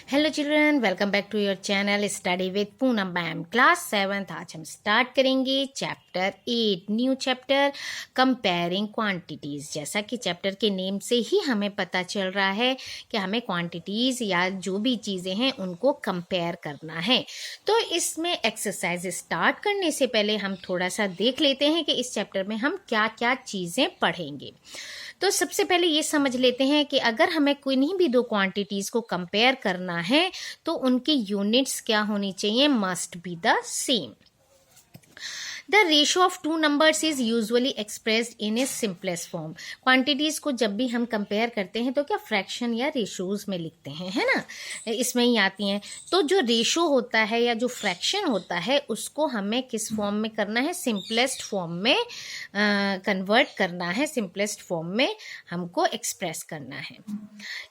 Hello children, welcome back to your channel study with Poonam ma'am. Class 7th आज हम start करेंगे chapter 8 new chapter comparing quantities. जैसा कि chapter के name से ही हमें पता चल रहा है कि हमें क्वांटिटीज़ या जो भी चीज़ें हैं उनको कंपेयर करना है। तो इसमें एक्सरसाइज स्टार्ट करने से पहले हम थोड़ा सा देख लेते हैं कि इस चैप्टर में हम क्या क्या चीज़ें पढ़ेंगे। तो सबसे पहले ये समझ लेते हैं कि अगर हमें किन्हीं भी दो क्वांटिटीज़ को कंपेयर करना है तो उनकी यूनिट्स क्या होनी चाहिए, must be the same. The ratio of two numbers is usually expressed in A simplest form. Quantities को जब भी हम कंपेयर करते हैं तो क्या फ्रैक्शन या रेशोज में लिखते हैं, है ना, इसमें ही आती हैं। तो जो रेशो होता है या जो फ्रैक्शन होता है उसको हमें किस फॉर्म में करना है, सिंपलेस्ट फॉर्म में कन्वर्ट करना है, सिंपलेस्ट फॉर्म में हमको एक्सप्रेस करना है।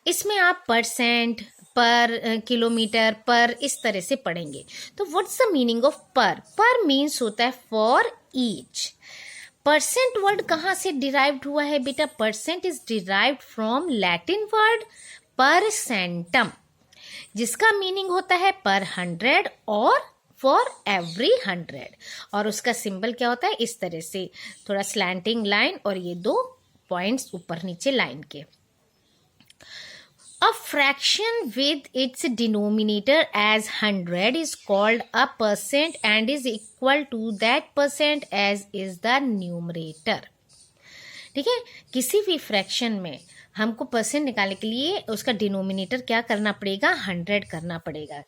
इसमें आप परसेंट, पर, किलोमीटर, पर इस तरह से पढ़ेंगे। तो व्हाट्स द मीनिंग ऑफ पर? पर मीन्स होता है फॉर ईच। परसेंट वर्ड कहाँ से डिराइव्ड हुआ है बेटा? Percent is derived from Latin word percentum, जिसका मीनिंग होता है पर 100 और फॉर एवरी 100। और उसका सिंबल क्या होता है, इस तरह से थोड़ा स्लैंटिंग लाइन और ये दो पॉइंट्स ऊपर नीचे लाइन के। A fraction with its denominator as 100 is called a percent and is equal to that percent as is the numerator। ठीक है, किसी भी फ्रैक्शन में हमको परसेंट निकालने के लिए उसका डिनोमिनेटर क्या करना पड़ेगा, 100 करना पड़ेगा।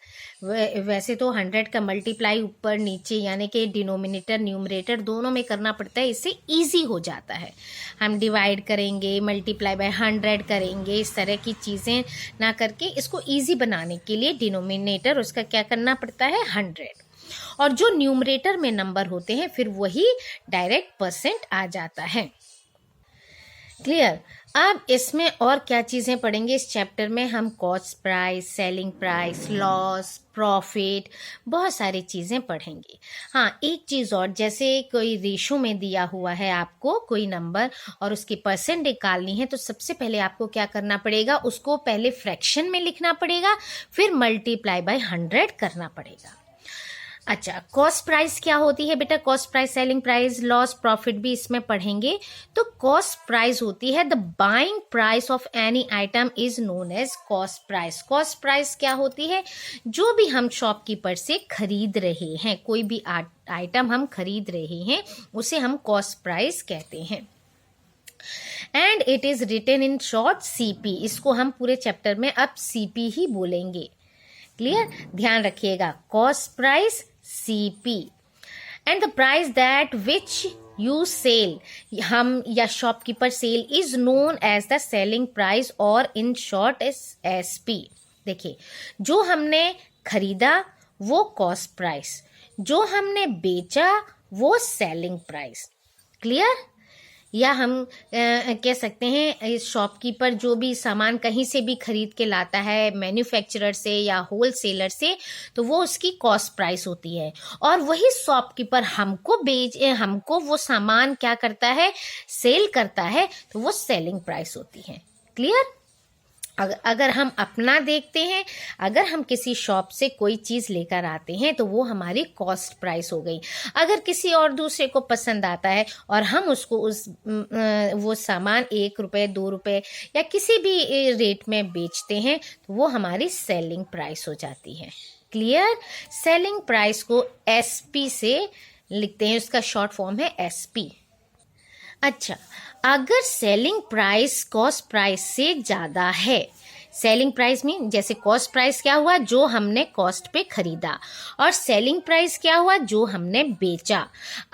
वैसे तो 100 का मल्टीप्लाई ऊपर नीचे यानी कि डिनोमिनेटर न्यूमरेटर दोनों में करना पड़ता है, इससे इजी हो जाता है। हम डिवाइड करेंगे, मल्टीप्लाई बाय 100 करेंगे, इस तरह की चीज़ें ना करके इसको ईजी बनाने के लिए डिनोमिनेटर उसका क्या करना पड़ता है, 100। और जो न्यूमरेटर में नंबर होते हैं फिर वही डायरेक्ट परसेंट आ जाता है। क्लियर? अब इसमें और क्या चीज़ें पढ़ेंगे इस चैप्टर में? हम cost price, selling price, loss, profit, बहुत सारी चीज़ें पढ़ेंगे। हाँ, एक चीज़ और, जैसे कोई रेशो में दिया हुआ है आपको कोई नंबर और उसकी परसेंट निकालनी है तो सबसे पहले आपको क्या करना पड़ेगा, उसको पहले फ्रैक्शन में लिखना पड़ेगा, फिर मल्टीप्लाई बाय 100 करना पड़ेगा। अच्छा, कॉस्ट प्राइस क्या होती है बेटा? Cost price, selling price, loss, profit भी इसमें पढ़ेंगे। तो कॉस्ट प्राइस होती है the buying price of any item is known as cost price. Cost price क्या होती है? जो भी हम शॉपकीपर से खरीद रहे हैं, कोई भी आइटम हम खरीद रहे हैं उसे हम कॉस्ट प्राइस कहते हैं। And it is written in short CP. इसको हम पूरे चैप्टर में अब सीपी ही बोलेंगे। क्लियर? ध्यान रखिएगा, cost price CP and the price that which you sell, हम या shopkeeper sell, is known as the selling price और in short as SP। देखिए, जो हमने खरीदा वो कॉस्ट प्राइस, जो हमने बेचा वो सेलिंग प्राइस। क्लियर? या हम कह सकते हैं इस शॉपकीपर जो भी सामान कहीं से भी खरीद के लाता है, मैन्युफैक्चरर से या होलसेलर से, तो वो उसकी कॉस्ट प्राइस होती है। और वही शॉपकीपर हमको वो सामान क्या करता है, सेल करता है, तो वो सेलिंग प्राइस होती है। क्लियर? अगर हम अपना देखते हैं, अगर हम किसी शॉप से कोई चीज़ लेकर आते हैं तो वो हमारी कॉस्ट प्राइस हो गई। अगर किसी और दूसरे को पसंद आता है और हम उसको वो सामान 1 रुपये, 2 रुपये या किसी भी रेट में बेचते हैं तो वो हमारी सेलिंग प्राइस हो जाती है। क्लियर? सेलिंग प्राइस को SP से लिखते हैं, उसका शॉर्ट फॉर्म है SP। अच्छा, अगर सेलिंग प्राइस कॉस्ट प्राइस से ज़्यादा है, सेलिंग प्राइस में जैसे कॉस्ट प्राइस क्या हुआ, जो हमने कॉस्ट पे खरीदा, और सेलिंग प्राइस क्या हुआ, जो हमने बेचा।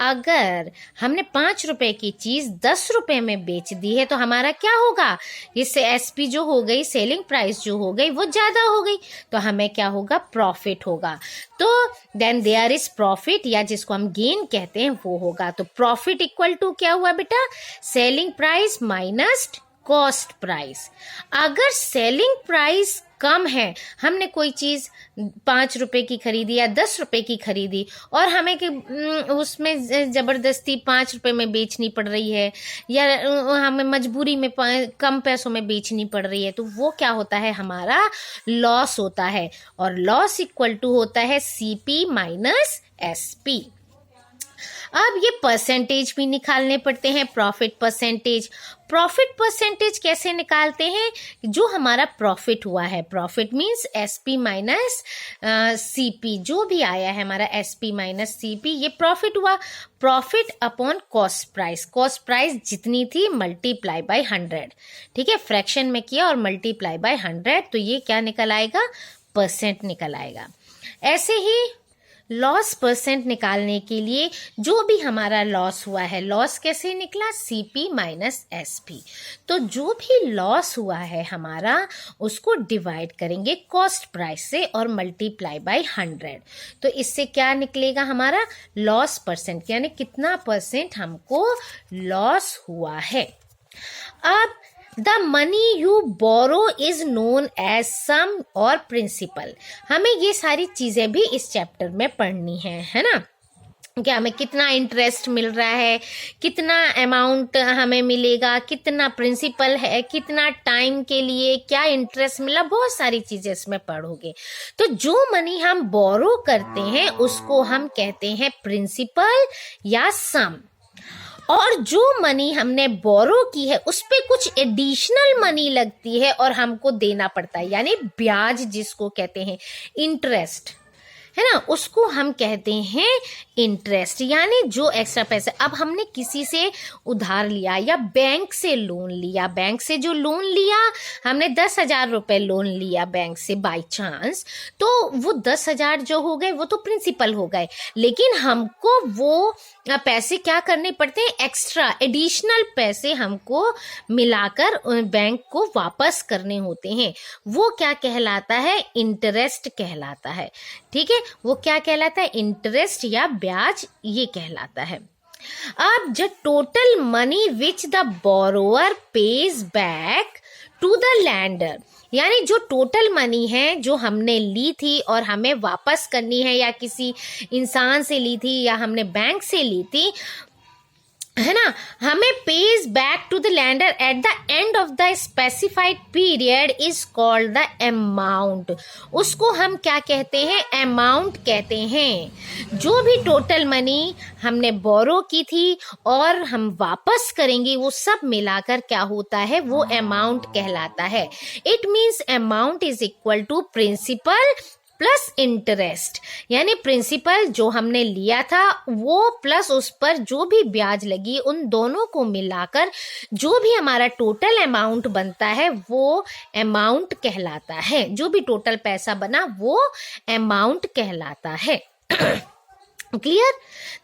अगर हमने 5 रुपए की चीज़ 10 रुपए में बेच दी है तो हमारा क्या होगा, इससे SP जो हो गई, सेलिंग प्राइस जो हो गई वो ज़्यादा हो गई, तो हमें क्या होगा, प्रॉफिट होगा। तो देन देयर इज प्रॉफिट, या जिसको हम गेन कहते हैं वो होगा। तो प्रॉफिट इक्वल टू क्या हुआ बेटा, selling price minus cost price. अगर सेलिंग प्राइस कम है, हमने कोई चीज 5 रुपए की खरीदी या 10 रुपए की खरीदी और हमें उसमें जबरदस्ती 5 रुपए में बेचनी पड़ रही है या हमें मजबूरी में कम पैसों में बेचनी पड़ रही है, तो वो क्या होता है, हमारा लॉस होता है। और लॉस इक्वल टू होता है CP माइनस SP। अब ये परसेंटेज भी निकालने पड़ते हैं, प्रॉफिट परसेंटेज। प्रॉफिट परसेंटेज कैसे निकालते हैं, जो हमारा प्रॉफिट हुआ है, profit means SP minus CP, जो भी आया है हमारा SP माइनस CP, ये प्रॉफिट हुआ। Profit upon cost price, cost price जितनी थी मल्टीप्लाई बाय 100, ठीक है, फ्रैक्शन में किया और मल्टीप्लाई बाय 100, तो ये क्या निकल आएगा, परसेंट निकल आएगा। ऐसे ही लॉस परसेंट निकालने के लिए जो भी हमारा लॉस हुआ है, लॉस कैसे निकला, CP माइनस SP। तो जो भी लॉस हुआ है हमारा, उसको डिवाइड करेंगे कॉस्ट प्राइस से और मल्टीप्लाई बाय 100। तो इससे क्या निकलेगा, हमारा लॉस परसेंट, यानी कितना परसेंट हमको लॉस हुआ है। अब the money you borrow is known as sum और प्रिंसिपल। हमें ये सारी चीजें भी इस चैप्टर में पढ़नी है ना, क्या हमें कितना इंटरेस्ट मिल रहा है, कितना अमाउंट हमें मिलेगा, कितना प्रिंसिपल है, कितना टाइम के लिए क्या इंटरेस्ट मिला, बहुत सारी चीजें इसमें पढ़ोगे। तो जो मनी हम बोरो करते हैं उसको हम कहते हैं प्रिंसिपल या सम, और जो मनी हमने बोरो की है उस पे कुछ एडिशनल मनी लगती है और हमको देना पड़ता है, यानी ब्याज जिसको कहते हैं, इंटरेस्ट है ना, उसको हम कहते हैं इंटरेस्ट, यानी जो एक्स्ट्रा पैसे। अब हमने किसी से उधार लिया या बैंक से लोन लिया, बैंक से जो लोन लिया, हमने 10,000 रुपए लोन लिया बैंक से बाय चांस, तो वो 10,000 जो हो गए वो तो प्रिंसिपल हो गए, लेकिन हमको वो पैसे क्या करने पड़ते हैं, एक्स्ट्रा एडिशनल पैसे हमको मिलाकर बैंक को वापस करने होते हैं। वो क्या कहलाता है, इंटरेस्ट कहलाता है, ठीक है, वो क्या कहलाता है, इंटरेस्ट या ब्याज, ये कहलाता है। अब the total money which the borrower pays back to the lender, यानी जो टोटल मनी है जो हमने ली थी और हमें वापस करनी है, या किसी इंसान से ली थी या हमने बैंक से ली थी, है ना, हमें pays back to the lender at the end of the specified period is called the amount. उसको हम क्या कहते हैं, अमाउंट कहते हैं। जो भी टोटल मनी हमने बोरो की थी और हम वापस करेंगे, वो सब मिलाकर क्या होता है, वो अमाउंट कहलाता है। It means amount is equal to principal plus interest, यानी प्रिंसिपल जो हमने लिया था वो प्लस उस पर जो भी ब्याज लगी, उन दोनों को मिलाकर जो भी हमारा टोटल अमाउंट बनता है वो अमाउंट कहलाता है। जो भी टोटल पैसा बना वो अमाउंट कहलाता है। Clear?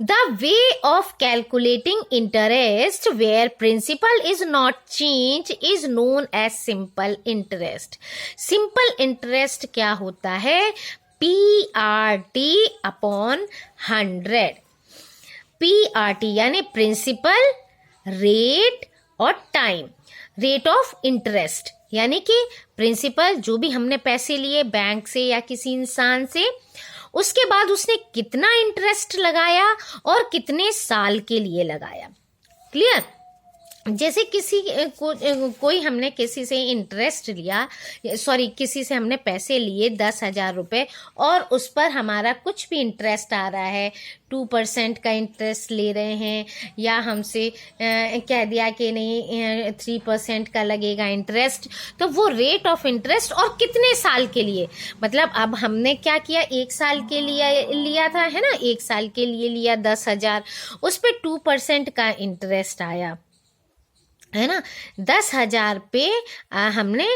The way of calculating interest where principal is not changed is known as simple interest. Simple interest क्या होता है, PRT upon 100। PRT यानी प्रिंसिपल, रेट और टाइम, रेट ऑफ इंटरेस्ट, यानी कि प्रिंसिपल जो भी हमने पैसे लिए बैंक से या किसी इंसान से, उसके बाद उसने कितना इंटरेस्ट लगाया और कितने साल के लिए लगाया। क्लियर? जैसे कोई हमने किसी से इंटरेस्ट लिया, किसी से हमने पैसे लिए 10,000 रुपए और उस पर हमारा कुछ भी इंटरेस्ट आ रहा है, 2% का इंटरेस्ट ले रहे हैं, या हमसे कह दिया कि नहीं 3% का लगेगा इंटरेस्ट, तो वो रेट ऑफ इंटरेस्ट और कितने साल के लिए, मतलब अब हमने क्या किया, 1 साल के लिए लिया था, है ना, 1 साल के लिए लिया 10,000, उस पर 2% का इंटरेस्ट आया, है ना, 10,000 पे हमने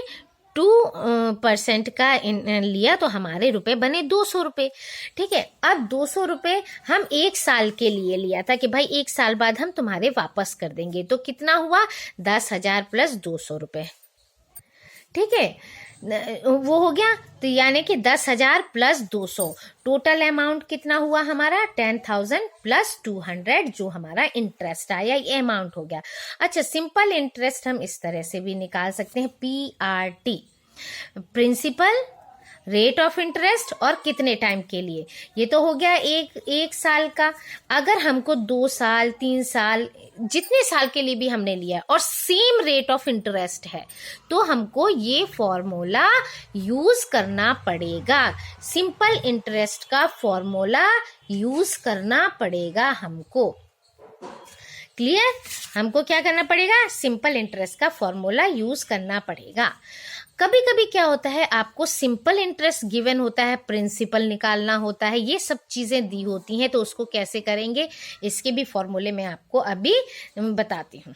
2% का लिया तो हमारे रुपए बने 200 रुपए। ठीक है, अब 200 रुपए हम 1 साल के लिए लिया था कि भाई 1 साल बाद हम तुम्हारे वापस कर देंगे, तो कितना हुआ, 10,000 प्लस 200 रुपए। ठीक है, वो हो गया, तो यानी कि 10,000 प्लस 200, टोटल अमाउंट कितना हुआ हमारा, 10,000 प्लस 200, जो हमारा इंटरेस्ट आया, ये अमाउंट हो गया। अच्छा, सिंपल इंटरेस्ट हम इस तरह से भी निकाल सकते हैं, PRT। Principal, rate of interest और कितने टाइम के लिए। ये तो हो गया एक साल का। अगर हमको 2 साल 3 साल जितने साल के लिए भी हमने लिया है और सेम रेट ऑफ इंटरेस्ट है तो हमको ये फॉर्मूला यूज करना पड़ेगा। सिंपल इंटरेस्ट का फॉर्मूला यूज करना पड़ेगा हमको। क्लियर? हमको क्या करना पड़ेगा? सिंपल इंटरेस्ट का फॉर्मूला यूज करना पड़ेगा। कभी कभी क्या होता है, आपको सिंपल इंटरेस्ट गिवन होता है, प्रिंसिपल निकालना होता है, ये सब चीजें दी होती हैं, तो उसको कैसे करेंगे इसके भी फॉर्मूले मैं आपको अभी बताती हूँ।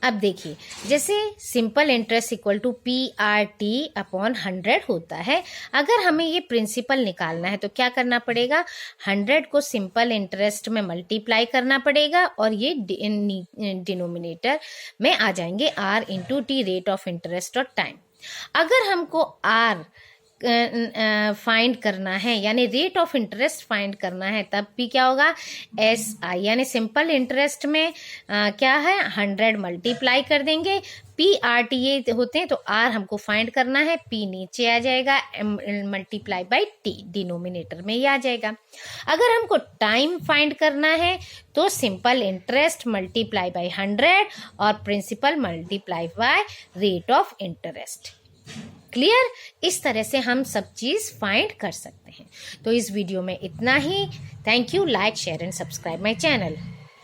अब देखिए, जैसे simple interest equal to PRT upon 100 होता है। अगर हमें ये प्रिंसिपल निकालना है तो क्या करना पड़ेगा? 100 को सिंपल इंटरेस्ट में मल्टीप्लाई करना पड़ेगा और ये डिनोमिनेटर में आ जाएंगे R into T, rate of interest और टाइम। अगर हमको R फाइंड करना है यानी रेट ऑफ इंटरेस्ट फाइंड करना है, तब भी क्या होगा? SI यानी सिंपल इंटरेस्ट में क्या है? 100 मल्टीप्लाई कर देंगे। PRT ये होते हैं तो R हमको फाइंड करना है, P नीचे आ जाएगा, मल्टीप्लाई बाई T डिनोमिनेटर में ही आ जाएगा। अगर हमको टाइम फाइंड करना है तो सिंपल इंटरेस्ट मल्टीप्लाई बाई 100 और principal multiply by rate of interest. Clear? इस तरह से हम सब चीज फाइंड कर सकते हैं। तो इस वीडियो में इतना ही। Thank you. Like, share and subscribe my channel.